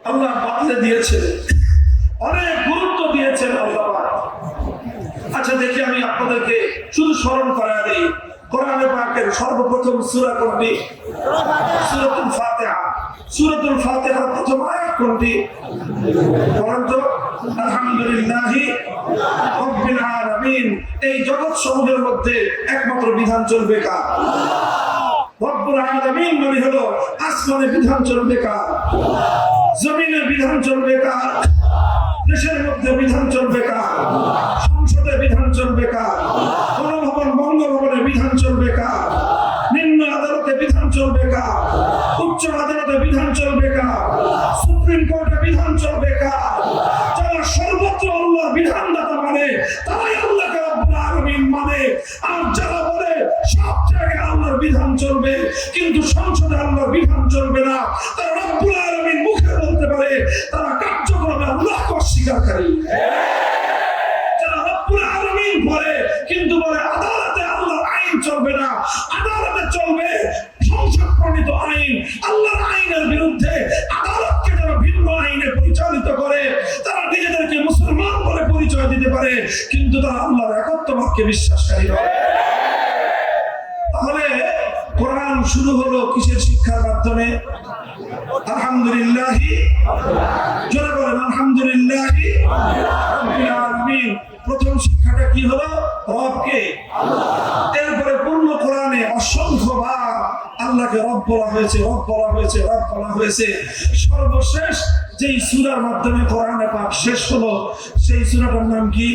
আল্লাহ বদলে দিয়েছেন, অনেক গুরুত্ব দিয়েছেন আল্লাহ। আচ্ছা দেখি আমি আপনাদেরকে শুধু স্মরণ করায় দেই। কোরআনে পাকের সর্বপ্রথম সূরা কোনটি? সূরাতুল ফাতিহা। সূরাতুল ফাতিহার প্রথম আয়াত কোনটি? বলেন তো। আলহামদুলিল্লাহি রাব্বিল আলামিন। এই জগৎ সমূহের মধ্যে একমাত্র বিধান চলবে কার? রব্বুল আলামিন মানে হলো আসমানে বিধান চলবে কার? জমিনে বিধান চলবে কার? দেশের মধ্যে বিধান চলবে কার? সংসদে বিধান চলবে কার? গণভবন বঙ্গভবনে বিধান চলবে কার? নিম্ন আদালতে বিধান চলবে কার? উচ্চ আদালতে বিধান চলবে কার? সুপ্রিম কোর্টে বিধান চলবে কার? যারা সর্বত্র আল্লাহর বিধানদাতা মানে তারাই আল্লাহকে রব্বুল আলামিন মানে। আর যারা বলে সব জায়গায় আল্লাহর বিধান চলবে কিন্তু সংসদে আল্লাহর বিধান চলবে না, তারা রব্বুল আলামিন মুখে বলতে পারে তারা কার্যক্রমে আল্লাহকে অস্বীকারী। যারা রব্বুল আলামিন বলে কিন্তু বলে আদালতে আল্লাহর আইন চলবে না, আদালতে চলবে সংসদ প্রণীত আইন, আল্লাহর আইনের বিরুদ্ধে আদালতকে যারা ভিন্ন আইনে পরিচালিত করে তারা নিজেদেরকে মুসলমান বলে পরিচয় দিতে পারে কিন্তু তারা আল্লাহর একত্ববাদকে বিশ্বাসকারী নয়। তাহলে কোরআন শুরু হলো কিসের শিক্ষার মাধ্যমে? আলহামদুলিল্লাহি, জোরে বলেন আলহামদুলিল্লাহি রাব্বিল আলামিন। প্রথম শিক্ষাটা কি হলো? রবকে। এরপরে পূর্ণ কোরআনে অসংখ্যবার আল্লাহকে রব বলা হয়েছে, রব বলা হয়েছে, রব বলা হয়েছে। সর্বশেষ যেই সূরার মাধ্যমে কোরআনে পাক শেষ হলো সেই সূরাটার নাম কি?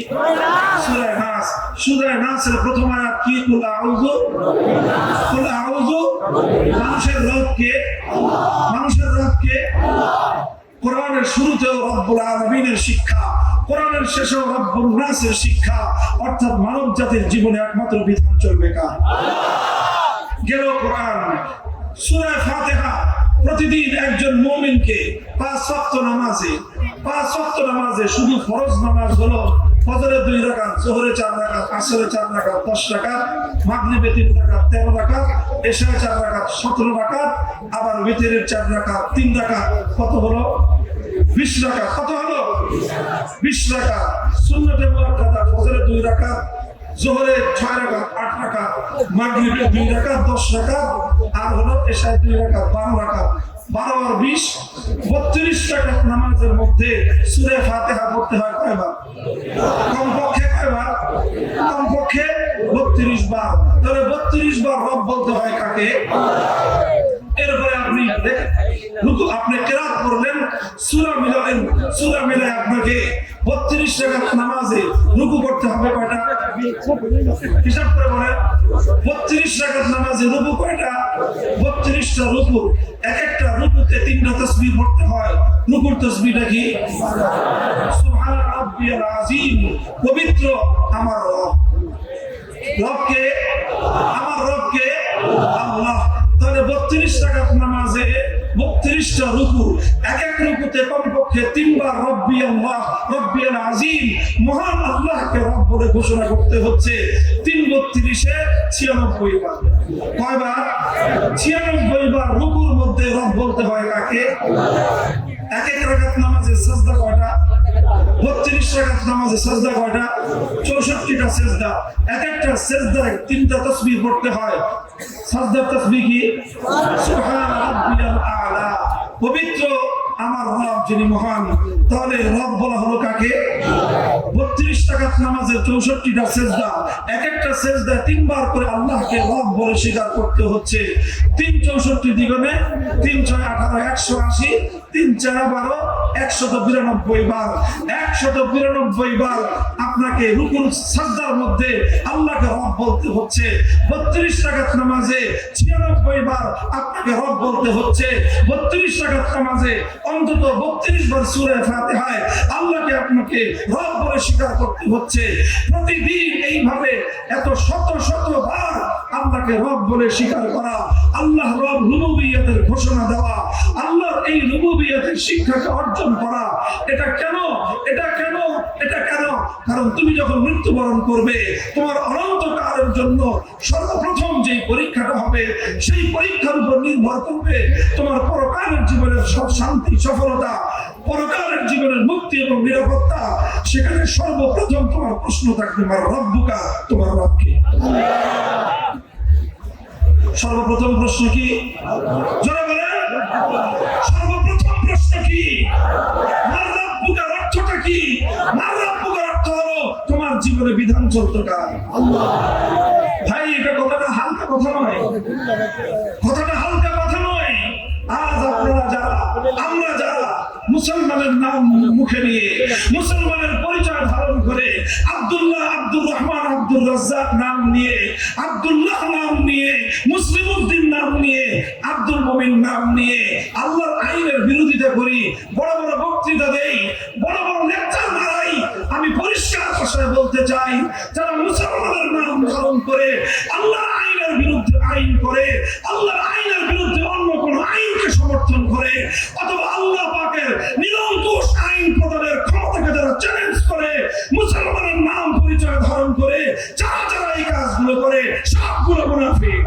সূরা নাস। সূরা নাসের প্রথম আয়াত কি? কুল আউযু, কুল আউযু। মানুষের রবকে, মানুষের রবকে। কোরআনের শুরুতেও রব্বুল আলামিনের শিক্ষা, কোরআনের শেষেও রব্বুন নাসের শিক্ষা, অর্থাৎ মানব জাতির জীবনে একমাত্র বিধান চলবে কার? গেল কোরআন। সূরা ফাতিহা প্রতিদিন একজন মুমিনকে 5 ওয়াক্ত নামাজে, 5 ওয়াক্ত নামাজে শুধু ফরজ নামাজ হলো ফজরে 2 রাকাত, যোহরে 4 রাকাত, আসরে 4 রাকাত 10 রাকাত, মাগরিবে 3 রাকাত 13 রাকাত, এশায় 4 রাকাত 17 রাকাত, আবার বিতরের 4 রাকাত 3 রাকাত, কত হলো? 20 রাকাত। কত হলো? 20 রাকাত। সুন্নতে মুআক্কাদা ফজরে 2 রাকাত, যোহরে 6 রাকাত 8 রাকাত, মাগরিবে 2 রাকাত 10 রাকাত, আর হলো এশায় 2 রাকাত 12 রাকাত। 12 আর 20 32 রাকাত নামাজের মধ্যে সূরা ফাতিহা পড়তে হয় কয়বার? কমপক্ষে কয়বার? কমপক্ষে 32 বার। তাহলে 32 বার রব বলতে হয় কাকে? এরপরে আপনি রুকু, আপনি কিরাত পড়লেন, সূরা মিলালেন, সূরা মিলায় আপনাকে 32 রাকাত নামাজে রুকু করতে হবে কয়টা? হিসাব করে বলেন। 32 রাকাত নামাজে রুকু কয়টা? 32টা রুকু। এক একটা রুকুতে 3টা তাসবিহ পড়তে হয়। রুকুর তাসবিহটা কি? সুবহান রাব্বিয়াল আযীম। পবিত্র আমার রব। রবকে, আমার রবকে আল্লাহ। তাহলে 32 রাকাত নামাজে 32 32টা রুকু, এক এক রুকুতে কমপক্ষে 3 বার রব্বি আল্লাহ রব্বিয়াল আযীম মহান আল্লাহকে রব বলে ঘোষণা করতে হচ্ছে। 3 32 96 বার। কয়বার? 96 বার রুকুর মধ্যে রব বলতে হয় কাকে? এক এক রাকাত নামাজের সাজদা কয়টা? 32 রাকাত নামাজে সাজদা কয়টা? 64টা সাজদা। এক একটা সাজদায় 3টা তাসবিহ পড়তে হয়। সাজদার তাসবিহ কি? সুবহান রাব্বিয়াল আ'লা। পবিত্র আমার রব যিনি মহান। তাহলে রব বলা হলো কাকে? 32 রাকাত নামাজের 64টা সাজদা, এক একটা সাজদায় 3 বার করে আল্লাহকে রব বলে স্বীকার করতে হচ্ছে। 3 64 দ্বিগুণে 3 6 18 180, 3 4 12 192 বার। 192 বার আপনাকে রুকুর সাজদার মধ্যে আল্লাহকে রব বলতে হচ্ছে। 32 রাকাত নামাজে 96 বার আপনাকে রব বলতে হচ্ছে। 32 রাকাত নামাজে অন্তত 32 বার সূরা ফাতিহায় আল্লাহকে আপনাকে রব বলে স্বীকার করতে হচ্ছে। প্রতিদিন এইভাবে এত শত শত বার আল্লাহকে রব বলে স্বীকার করা, আল্লাহ রব রুবুবিয়তের ঘোষণা দেওয়া, আল্লাহর এই রুবুবিয়তের শিক্ষাকে অর্জন করা। এটা কেন? এটা কেন? এটা কেন? কারণ তুমি যখন মৃত্যুবরণ করবে, তোমার অনন্তকালের জন্য সর্বপ্রথম যে পরীক্ষাটা হবে, সেই পরীক্ষার উপর নির্ভর করবে তোমার পরকালের জীবনের সব শান্তি, সফলতা, পরকালের জীবনের মুক্তি এবং নিরাপত্তা। সেখানে সর্বপ্রথম তোমার প্রশ্ন থাকবে আমার রব্বুকা, তোমার রবকে। সর্বপ্রথম প্রশ্ন কি? জোরে বলেন। সর্বপ্রথম প্রশ্ন কি? মার রব্বুকার অর্থটা কি? মার রব্বুকার অর্থ হলো তোমার জীবনে বিধান চলতো কার? আল্লাহ। ভাই, এটা কথাটা হালকা কথা নয়, কথাটা হালকা কথা নয়। আজ আপনারা যারা, আমরা যারা মুসলমানের নাম মুখে নিয়ে, মুসলমানের পরিচয় ধারণ করে, আব্দুল্লাহ, আব্দুর রহমান, আব্দুর রাজ্জাক নাম নিয়ে, আব্দুল্লাহ নাম নিয়ে, মুসলিম উদ্দিন নাম নিয়ে, আব্দুল মুমিন নাম নিয়ে আল্লাহর আইনের বিরোধিতা করি, বড় বড় বক্তৃতা দেই, বড় বড় লেকচার মারাই। আমি পরিষ্কার ভাষায় বলতে চাই, যারা মুসলমানের নাম ধারণ করে আল্লাহর আইনের বিরুদ্ধে আইন করে, আল্লাহর আইনের বিরুদ্ধে অন্য কোন আইনকে সমর্থন করে, অথবা আল্লাহ পাকের নিরঙ্কুশ আইন প্রদানের ক্ষমতাকে যারা চ্যালেঞ্জ করে, মুসলমানের নাম পরিচয় ধারণ করে যারা যারা এই কাজগুলো করে, সবগুলো মুনাফিক।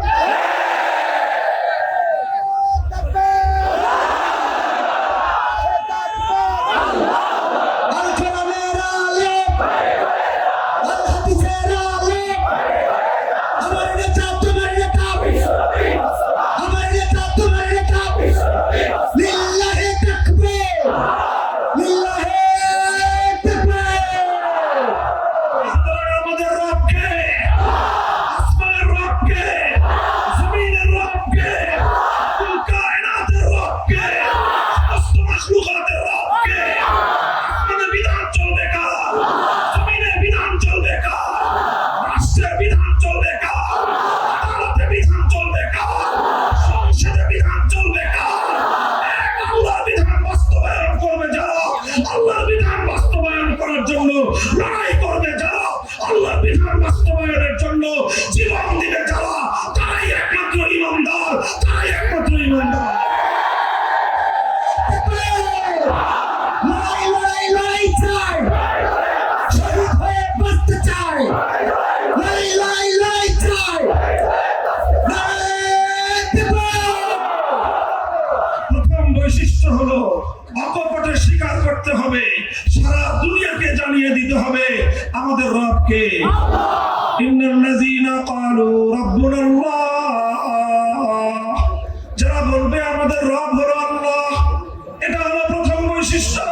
লড়াই করবে যারা, আল্লাহর বিধান বাস্তবায়নের জন্য জীবন দিবে যারা, তারাই একমাত্র ইমানদার, তারাই একমাত্র ইমানদার। লড়াই চাই, শহীদ হয়ে বাঁচতে চাই, লড়াই চাই। প্রথম বৈশিষ্ট্য হলো অকপটে স্বীকার করতে হবে, সারা দুনিয়াকে জানিয়ে দিতে হবে আমাদের রবকে। ইন্নাল্লাযীনা ক্বালু রাব্বুনাল্লাহ, যারা বলবে আমাদের রব হলো আল্লাহ, এটা হলো প্রথম বৈশিষ্ট্য।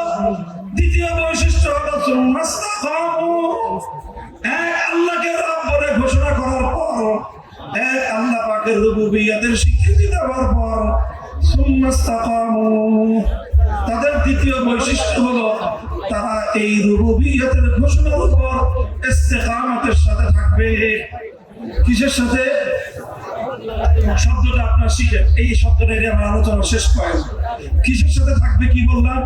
দ্বিতীয় বৈশিষ্ট্য হলো সুম্মাস্তাকামু, এক আল্লাহকে রব বলে ঘোষণা করার পর, এক আল্লাহ পাকের রুবুবিয়তের স্বীকৃতি দেওয়ার পর সুম্মাস্তাকামু, তাদের দ্বিতীয় বৈশিষ্ট্য হলো তারা এই রুবুবিয়তের ঘোষণার উপর ইস্তেকামতের সাথে থাকবে। কিসের সাথে? শব্দটা আপনার শিখেন, এই শব্দটা আমার আলোচনা শেষ করেন। কিসের সাথে থাকবে? কি বললাম?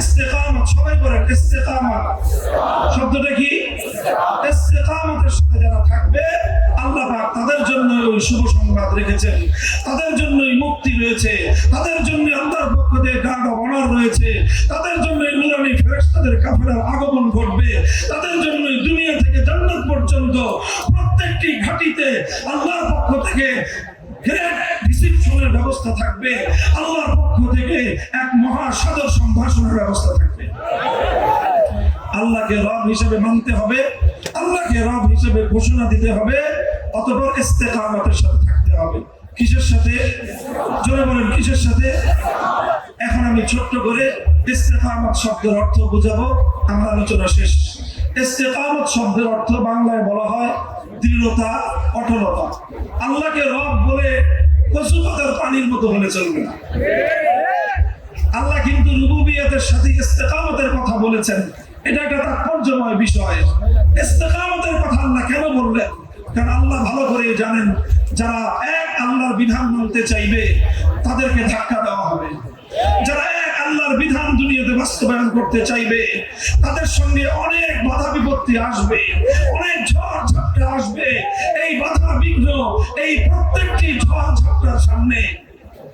ইস্তেকামত। সবাই বলেন ইস্তেকামত। শব্দটা কি? ইস্তেকামতের সাথে যারা থাকবে আল্লাহ পাক তাদের জন্য ওই শুভ সংবাদ রেখেছেন, তাদের জন্যই মুক্তি রয়েছে, তাদের জন্য আল্লাহর পক্ষ থেকে গার্ড অফ অনার রয়েছে, তাদের জন্য নূরানী ফেরেশতাদের কাফেলার আগমন ঘটবে, তাদের জন্য দুনিয়া থেকে জান্নাত পর্যন্ত প্রত্যেকটি ঘাঁটিতে আল্লাহর পক্ষ থেকে গ্রেট রিসিপশনের ব্যবস্থা থাকবে, আল্লাহর পক্ষ থেকে এক মহা সাদর সম্ভাষণের ব্যবস্থা থাকবে। আল্লাহকে রব হিসেবে মানতে হবে, আল্লাহকে রব হিসেবে ঘোষণা দিতে হবে, অতঃপর ইস্তেকামতের সাথে থাকতে হবে। কিসের সাথে? জোরে বলেন, কিসের সাথে? এখন আমি ছোট্ট করে ইস্তেকামত শব্দের অর্থ বুঝাবো, আমার আলোচনা শেষ। ইস্তেকামত শব্দের অর্থ বাংলায় বলা হয় দৃঢ়তা, অটলতা। আল্লাহকে রব বলে কচু পাতার পানির মতো হলে চলবে না। আল্লাহ কিন্তু রুবুবিয়তের সাথে ইস্তেকামতের কথা বলেছেন, এটা একটা তাৎপর্যময় বিষয়। ইস্তেকামতের কথা আল্লাহ কেন বললেন? কারণ আল্লাহ ভালো করে জানেন যারা এক আল্লাহর বিধান মানতে চাইবে তাদেরকে ধাক্কা দেওয়া হবে, যারা এক আল্লাহর বিধান দুনিয়াতে বাস্তবায়ন করতে চাইবে তাদের সঙ্গে অনেক বাধা বিপত্তি আসবে, অনেক ঝড় ঝাপটা আসবে। এই বাধা বিঘ্ন, এই প্রত্যেকটি ঝড় ঝাপটার সামনে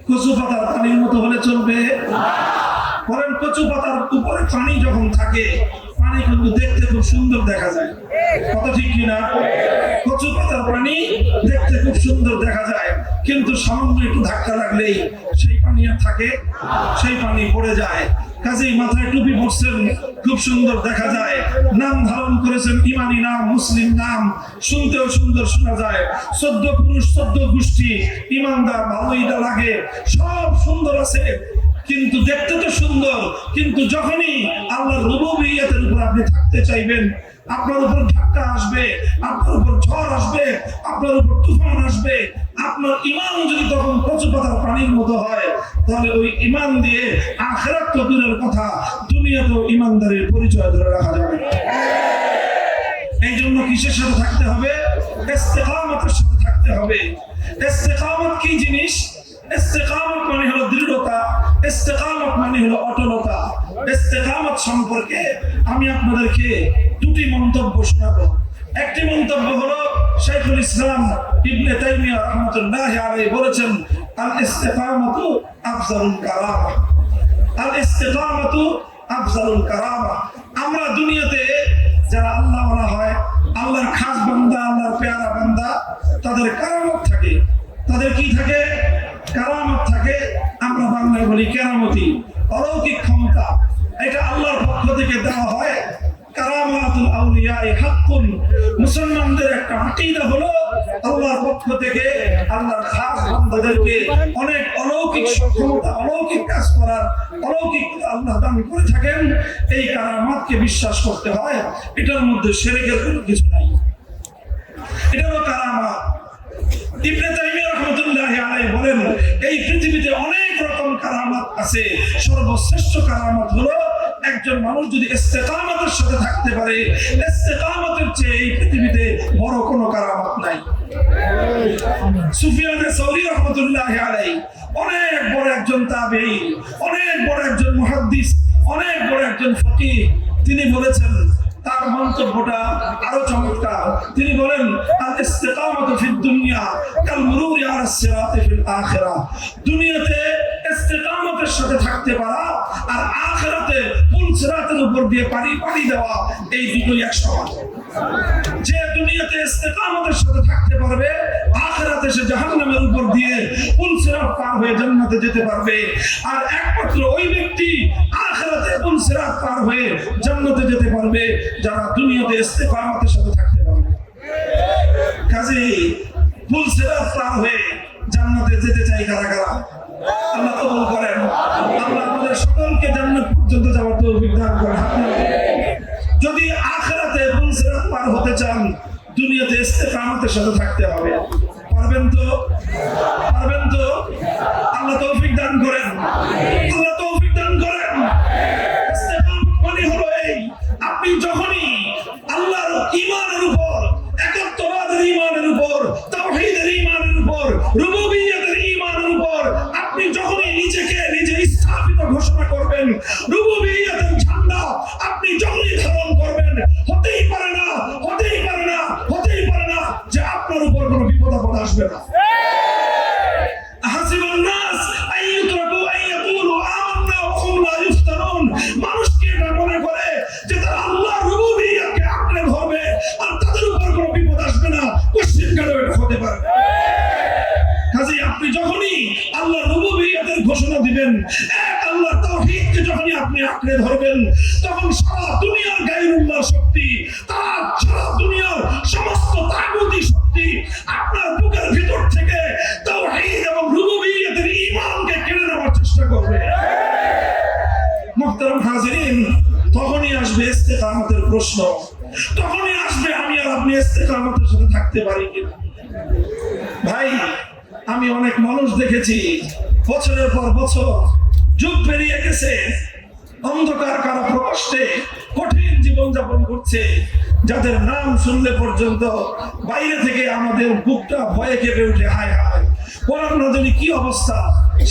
কচু পাতার পানির মতো হলে চলবে? বলেন, কচু পাতার উপরে পানি যখন থাকে, পানি কিন্তু দেখতে খুব সুন্দর দেখা যায়, কথা ঠিক কিনা? কচু পাতার পানি দেখতে খুব সুন্দর দেখা যায়, কিন্তু সামান্য একটু ধাক্কা লাগলেই সেই পানি আর থাকে, সেই পানি পড়ে যায়। কাজেই মাথায় টুপি পরছেন, খুব সুন্দর দেখা যায়, নাম ধারণ করেছেন ইমানি নাম, মুসলিম নাম, শুনতেও সুন্দর শোনা যায়, 14 পুরুষ 14 গোষ্ঠী ইমানদার, ভালোই লাগে, সব সুন্দর আছে, কিন্তু দেখতে তো সুন্দর, কিন্তু যখনই আল্লাহর রুবুবিয়তের উপর আপনি থাকতে চাইবেন, আপনার উপর ধাক্কা আসবে, আপনার উপর ঝড় আসবে, আপনার উপর তুফান আসবে। আপনার ঈমান যদি তখন কচু পাতার পানির মতো হয়, তাহলে ওই ঈমান দিয়ে আখিরাত তো দূরের কথা, দুনিয়াতেও ঈমানদারের পরিচয় ধরে রাখা যাবে। এই জন্য কিসের সাথে থাকতে হবে? ইস্তেকামতের সাথে থাকতে হবে। ইস্তেকামত কি জিনিস? ইস্তেকামত মানে হলো দৃঢ়তা, ইস্তেকামত মানে হলো অটলতা। ইস্তেকামত সম্পর্কে আমি আপনাদেরকে দুটি মন্তব্য শোনাবো। একটি মন্তব্য হলো শাইখুল ইসলাম ইবনে তাইমিয়া রাহমাতুল্লাহি আলাইহি বলেছেন, আল ইস্তিকামাতু আফজালুল কারামা। আল ইস্তিকামাতু আফজালুল কারামা। আমরা দুনিয়াতে যারা আল্লাহ ওয়ালা হয়, আল্লাহর খাস বান্দা, আল্লাহর পেয়ারা বান্দা, তাদের কারামত থাকে। তাদের কি থাকে? কারামত থাকে। আমরা বাংলায় বলি কেরামতি, অলৌকিক ক্ষমতা। এটা আল্লাহর পক্ষ থেকে দেওয়া হয়। কারামাতুল আউলিয়া হাক্কুন। মুসলমানদের একটা আকীদা হলো আল্লাহর পক্ষ থেকে আল্লাহর খাস বান্দাদেরকে অনেক অলৌকিক ক্ষমতা, অলৌকিক কাজ করার, অলৌকিক আল্লাহ দান করে থাকেন। এই কারামাতকে বিশ্বাস করতে হয়। এটার মধ্যে শিরকের কোনো কিছু নাই। এটা হলো কারামাত। ইবনে তাইমিয়া রাহমাতুল্লাহি আলাইহি বলেন, এই পৃথিবীতে অনেক রকম কারামাত আছে, সর্বশ্রেষ্ঠ কারামাত হলো একজন মানুষ যদি ইস্তেকামতের সাথে থাকতে পারে, ইস্তেকামতের চেয়ে এই পৃথিবীতে বড় কোনো কারামাত নাই। সুফিয়ান সাউরি রাহমাতুল্লাহি আলাইহি অনেক বড় একজন তাবেঈ, অনেক বড় একজন মুহাদ্দিস, অনেক বড় একজন ফকিহ। তিনি বলেছেন, তার মন্তব্যটা আরো চমৎকার। তিনি বলেন, আল ইস্তিকামাতু ফিদ দুনিয়া কাল মুরুরি আলা সিরাতি ফিল আখিরাহ। দুনিয়াতে ইস্তিকামতের সাথে থাকতে পারা আর আখিরাতে পুল সিরাতের উপর দিয়ে পাড়ি দেওয়া, এই দুটোই এক সমান। যে দুনিয়াতে ইস্তিকামতের সাথে থাকতে পারবে, আখিরাতে সে জাহান্নামের উপর দিয়ে পুল সিরাত পার হয়ে জান্নাতে যেতে পারবে। আর একমাত্র ওই ব্যক্তি আখিরাতে পুল সিরাত পার হয়ে জান্নাতে যেতে পারবে যারা দুনিয়াতে ইস্তিকামতের সাথে থাকতে পারবে। কাজেই পুল সিরাত পার হয়ে জান্নাতে যেতে চাই কারা কারা? আল্লাহ কবুল করেন। আল্লাহ আমাদের সকলকে জান্নাত পর্যন্ত যাওয়ার তৌফিক দান করেন। যদি আখিরাতে পুল সিরাত পার হতে চান, দুনিয়াতে ইস্তিকামতের সাথে থাকতে হবে। পারবেন তো? পারবেন তো? আল্লাহ তৌফিক দান করেন। আল্লাহ তৌফিক দান করেন। ইস্তিকামত মানে হলো এই, আপনি যখনই আল্লাহর ঈমানের উপর, একত্ববাদের ঈমানের উপর, তাওহীদের ঈমানের উপর, রুবুবিয়্যতের ঈমানের উপর আপনি যখনই নিজেকে নিজে স্থাপিত ঘোষণা করবেন, রুবুবিয়্যতের ঝান্ডা আপনি যখনই ধারণ করবেন, হতেই পারে না যে আপনার উপর আঁকড়ে ধরবেন, তখন সারা দুনিয়ার গায়রুল্লাহর শক্তি, তার সারা দুনিয়ার সমস্ত তাগুতি শক্তি আপনার বুকের ভিতর থেকে তাওহীদ এবং রুবুবিয়্যতের ঈমানকে কেড়ে নেওয়ার চেষ্টা করবে। মুহতারাম হাজিরিন, তখনই আসবে ইস্তেকামতের প্রশ্ন, তখনই আসবে আমি আর আপনি ইস্তেকামতের সাথে থাকতে পারি কিনা। ভাই, আমি অনেক মানুষ দেখেছি বছরের পর বছর, যুগ পেরিয়ে গেছে, অন্ধকার কারা প্রকষ্টে কঠিন জীবনযাপন করছে, যাদের নাম শুনলে পর্যন্ত বাইরে থেকে আমাদের বুকটা ভয়ে কেঁপে উঠে, হায় হায় কোরআন নাযিল কি অবস্থা।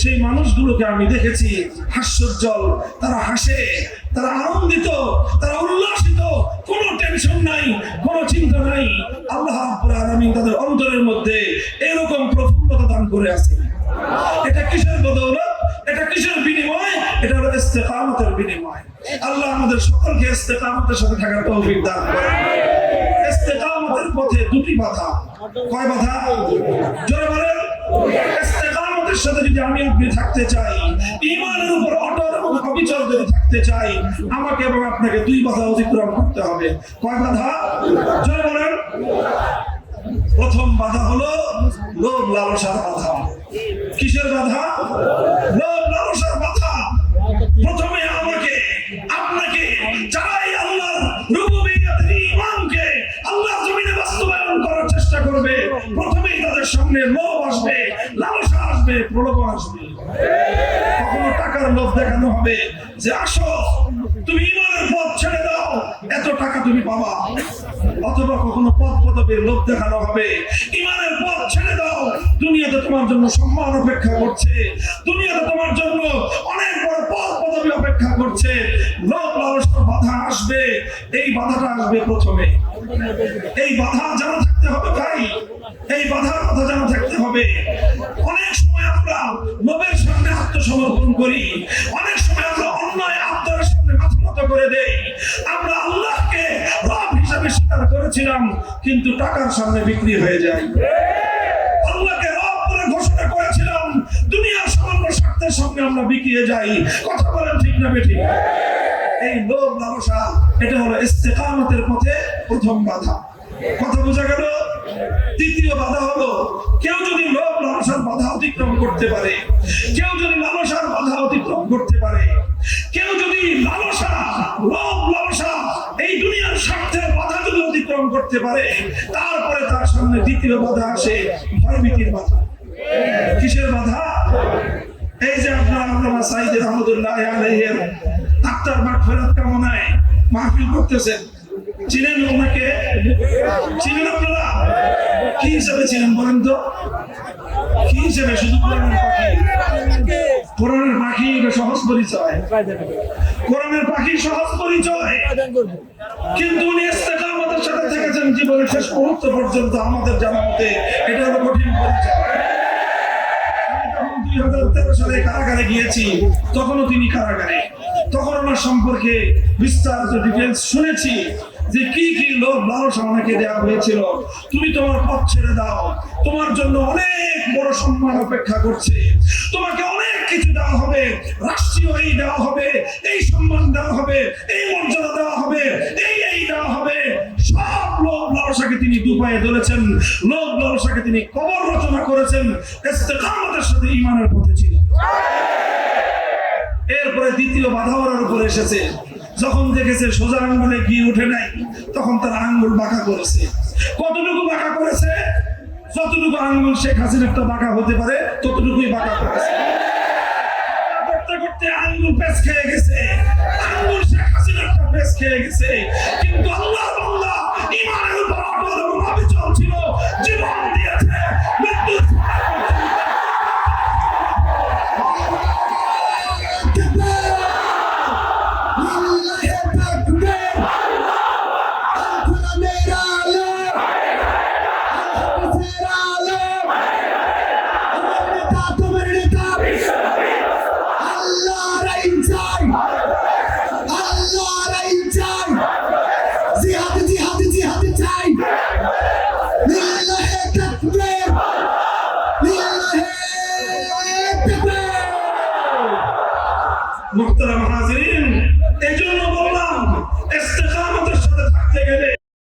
সেই মানুষগুলোকে আমি দেখেছি হাস্যোজ্জ্বল, তারা হাসে, তারা আনন্দিত, তারা উল্লাসিত, কোনো টেনশন নাই, কোনো চিন্তা নাই। আল্লাহ রাব্বুল আলামিন তাদের অন্তরের মধ্যে এরকম প্রফুল্লতা দান করে আছে। এটা কিসের বদৌলত? এটা কিসের বিনিময়? এটা হলো ইস্তেকামতের বিনিময়। আল্লাহ আমাদের সকলকে ইস্তেকামতের সাথে থাকার তৌফিক দান করেন। ইস্তেকামতের পথে দুটি বাধা। কয় বাধা? জোরে বলেন। ইস্তেকামতের সাথে যদি আমি আপনি থাকতে চাই, ঈমানের উপর অটল এবং অবিচল যদি থাকতে চাই, আমাকে এবং আপনাকে দুই বাধা অতিক্রম করতে হবে। কয় বাধা? জোরে বলেন। প্রথম বাধা হলো লোভ লালসার বাধা। কিসের বাধা? লোভ লালসার বাধা। প্রথমে আমাকে আপনাকে, যারাই আল্লাহর রুবুবিয়্যতের ঈমানকে আল্লাহর জমিনে বাস্তবায়ন করার চেষ্টা করবে, প্রথমেই তাদের সামনে লোভ আসবে, লালসা আসবে, প্রলোভন আসবে। কখনো টাকার লোভ দেখানো হবে যে আসো তুমি ঈমানের পথ ছেড়ে দাও, এত টাকা তুমি পাবা। অথবা কখনো পদ পদবীর লোভ দেখানো হবে, ঈমানের পথ ছেড়ে দাও, দুনিয়াতে তোমার জন্য সম্মান অপেক্ষা করছে, দুনিয়াতে তোমার জন্য অনেক বড় পদ পদবী অপেক্ষা করছে। লোভ লালসার বাধা আসবে, এই বাধাটা আসবে প্রথমে। এই বাধা জানা থাকতে হবে ভাই, এই বাধার কথা জানা থাকতে হবে। অনেক সময় আমরা লোভের সামনে আত্মসমর্পণ করি, অনেক সময় আমরা অন্যায় আত্মার সামনে মাথা নত করে দেই। আমরা আল্লাহকে রব হিসাবে স্বীকার করেছিলাম, কিন্তু টাকার সামনে বিক্রি হয়ে যায়। আল্লাহকে রব বলে ঘোষণা করেছিলাম, দুনিয়ার সামান্য স্বার্থের সঙ্গে আমরা বিকিয়ে যাই। কথা বলেন ঠিক না বেঠিক? এই লোভ লালসা, এটা হলো ইস্তেকামতের পথে প্রথম বাধা। কথা বোঝা গেল? দ্বিতীয় বাধা হলো, কেউ যদি লোভ লালসার বাধা অতিক্রম করতে পারে, কেউ যদি লালসার বাধা অতিক্রম করতে পারে, কেউ যদি লালসা, লোভ লালসা, এই দুনিয়ার স্বার্থের বাধা যদি অতিক্রম করতে পারে, তারপরে তার সামনে দ্বিতীয় বাধা আসে ভয়ভীতির বাধা। কিসের বাধা? এই যে আপনারা আল্লামা সাঈদী রহমাতুল্লাহ আলাইহির আত্মার মাগফিরাত কামনায় মাহফিল করতেছেন, চিনেন ওনাকে? চিনেন আপনারা? কি হিসাবে চিনেন বলেন তো? কি হিসাবে? শুধু কোরআনের পাখি? কোরআনের পাখি সহজ পরিচয়, কোরআনের পাখি সহজ পরিচয়, কিন্তু উনি ইস্তেকামতের সাথে থেকেছেন জীবনের শেষ মুহূর্ত পর্যন্ত। আমাদের জানা মতে এটা হলো কঠিন পরিচয়। 2013 সালে কারাগারে গিয়েছি, তখনও তিনি কারাগারে। তখন ওনার সম্পর্কে বিস্তারিত ডিটেইলস শুনেছি যে কি কি লোভ লালসা ওনাকে দেওয়া হয়েছিল। তুমি তোমার পথ ছেড়ে দাও, তোমার জন্য অনেক বড় সম্মান অপেক্ষা করছে, তোমাকে অনেক কিছু দেওয়া হবে, রাষ্ট্রীয় এই দেওয়া হবে, এই সম্মান দেওয়া হবে, এই মর্যাদা দেওয়া হবে, এই দেওয়া হবে। সব লোভ লালসাকে তিনি দুপায়ে ধরেছেন, লোভ লালসাকে তিনি কবর রচনা করেছেন, ইস্তেকামতের সাথে ঈমানের পথে ছিল। এরপরে দ্বিতীয় বাধা ওর উপরে এসেছে। যখন দেখেছে সোজা আঙ্গুলে ঘি উঠে নাই, তখন তার আঙ্গুল বাঁকা করেছে। কতটুকু বাঁকা করেছে? যতটুকু আঙ্গুল শেখ হাসিনার বাঁকা হতে পারে ততটুকুই বাঁকা করেছে। করতে করতে আঙ্গুল পেঁচ খেয়ে গেছে, আঙ্গুল শেখ হাসিনার পেঁচ খেয়ে গেছে। কিন্তু আল্লাহর বান্দা ঈমানের উপর অটল এবং অবিচল ছিল, জীবন দিয়েছে, মৃত্যু মুহতারাম হাজিরিন,